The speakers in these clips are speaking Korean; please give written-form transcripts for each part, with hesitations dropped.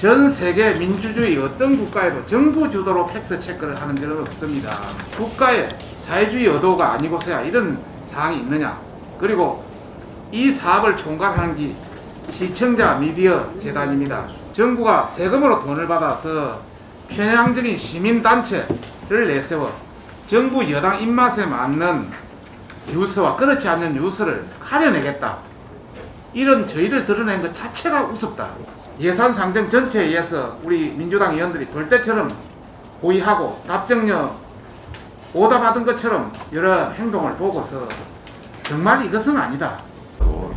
전 세계 민주주의 어떤 국가에도 정부 주도로 팩트 체크를 하는 데는 없습니다. 국가의 사회주의 의도가 아니고서야 이런 사항이 있느냐. 그리고 이 사업을 총괄하는 게 시청자 미디어 재단입니다. 정부가 세금으로 돈을 받아서 편향적인 시민단체를 내세워 정부 여당 입맛에 맞는 뉴스와 그렇지 않는 뉴스를 가려내겠다. 이런 저희를 드러낸 것 자체가 우습다. 예산 상정 전체에 의해서 우리 민주당 의원들이 벌떼처럼 호의하고 답정력 오다받은 것처럼 여러 행동을 보고서 정말 이것은 아니다.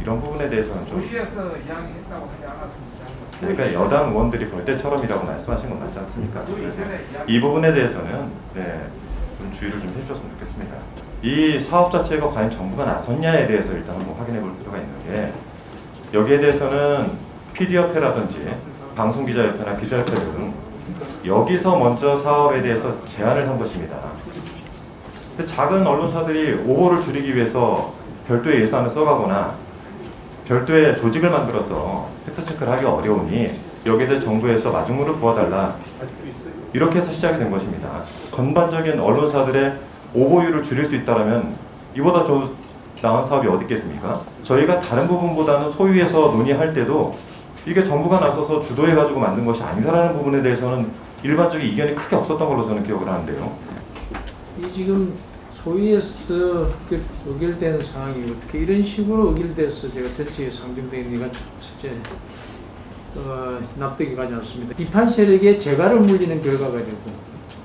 이런 부분에 대해서는 좀 조의에서 이야기했다고 하지 않았습니다. 그러니까 여당 의원들이 벌떼처럼이라고 말씀하신 건 맞지 않습니까? 이 부분에 대해서는 좀 주의를 좀 해주셨으면 좋겠습니다. 이 사업 자체가 과연 정부가 나섰냐에 대해서 일단 한번 확인해 볼 필요가 있는 게 여기에 대해서는 PD협회라든지 방송기자협회나 기자협회 등 여기서 먼저 사업에 대해서 제안을 한 것입니다. 근데 작은 언론사들이 오보를 줄이기 위해서 별도의 예산을 써가거나 별도의 조직을 만들어서 팩트체크를 하기 어려우니 여기에 대해 정부에서 마중물을 부어달라 이렇게 해서 시작이 된 것입니다. 전반적인 언론사들의 오보율을 줄일 수 있다면 이보다 나은 사업이 어디 있겠습니까? 저희가 다른 부분보다는 소위에서 논의할 때도 이게 정부가 나서서 주도해가지고 만든 것이 아니다라는 부분에 대해서는 일반적인 이견이 크게 없었던 걸로 저는 기억을 하는데요. 이 지금 소위에서 의결된 사항이 어떻게 이런 식으로 의결돼서 제가 전체에 상정된 얘기가 첫째 납득이 가지 않습니다. 비판 세력에 재갈을 물리는 결과가 되고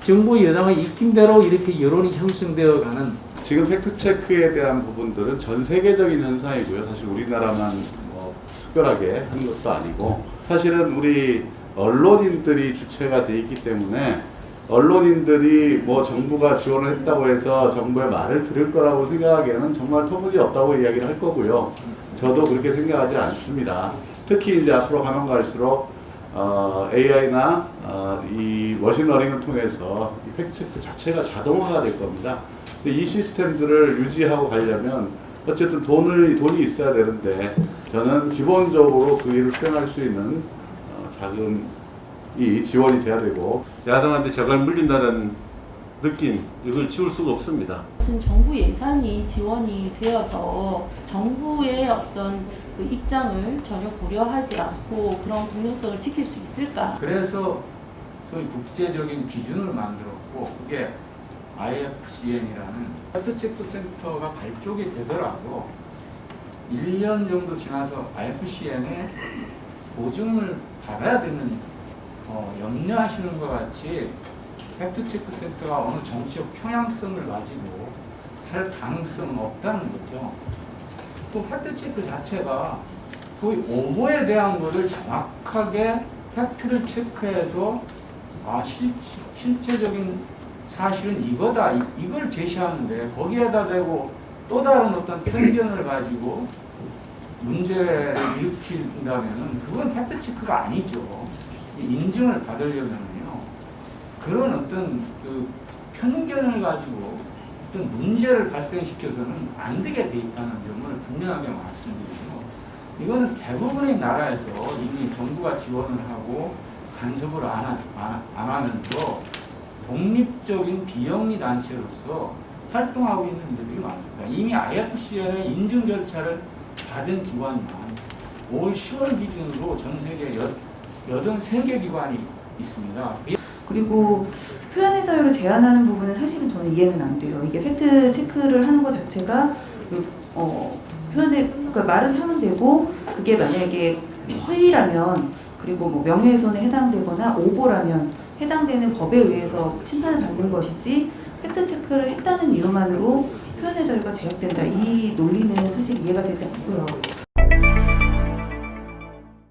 정부 여당의 입김대로 이렇게 여론이 형성되어가는 지금 팩트체크에 대한 부분들은 전 세계적인 현상이고요. 사실 우리나라만 특별하게 한 것도 아니고 사실은 우리 언론인들이 주체가 돼 있기 때문에 언론인들이 뭐 정부가 지원을 했다고 해서 정부의 말을 들을 거라고 생각하기에는 정말 터무니없다고 이야기를 할 거고요. 저도 그렇게 생각하지 않습니다. 특히 이제 앞으로 가면 갈수록 AI나 이 머신러닝을 통해서 이 팩트체크 자체가 자동화가 될 겁니다. 근데 이 시스템들을 유지하고 가려면 어쨌든 돈이 있어야 되는데 저는 기본적으로 그 일을 수행할 수 있는 자금이 지원이 돼야 되고 야당한테 저걸 물린다는 느낌 이걸 지울 수가 없습니다. 정부 예산이 지원이 되어서 정부의 어떤 그 입장을 전혀 고려하지 않고 그런 공정성을 지킬 수 있을까? 그래서 소위 국제적인 기준을 만들었고 그게 IFCN이라는 팩트체크 센터가 발족이 되더라도 1년 정도 지나서 IFCN의 보증을 받아야 되는 염려하시는 것 같이 팩트체크 센터가 어느 정치적 평양성을 가지고 할 가능성은 없다는 거죠. 또 팩트체크 자체가 거의 오보에 대한 것을 정확하게 팩트를 체크해서 실제적인 사실은 이거다 이걸 제시하는데 거기에다 대고 또 다른 어떤 편견을 가지고 문제를 일으킨다면은 그건 팩트체크가 아니죠. 인증을 받으려면요 그런 어떤 그 편견을 가지고 어떤 문제를 발생시켜서는 안 되게 돼 있다는 점을 분명하게 말씀드리고 이거는 대부분의 나라에서 이미 정부가 지원을 하고 간섭을 안 하면서 독립적인 비영리 단체로서 활동하고 있는 데들이 많습니다. 이미 IFCN의 인증 절차를 받은 기관만 올 10월 기준으로 전 세계 83개 기관이 있습니다. 그리고 표현의 자유를 제한하는 부분은 사실은 저는 이해는 안 돼요. 이게 팩트 체크를 하는 것 자체가 그러니까 말은 하면 되고 그게 만약에 허위라면 그리고 뭐 명예훼손에 해당되거나 오보라면 해당되는 법에 의해서 심판을 받는 것이지 팩트 체크를 했다는 이유만으로 표현의 자유가 제약된다 이 논리는 사실 이해가 되지 않고요.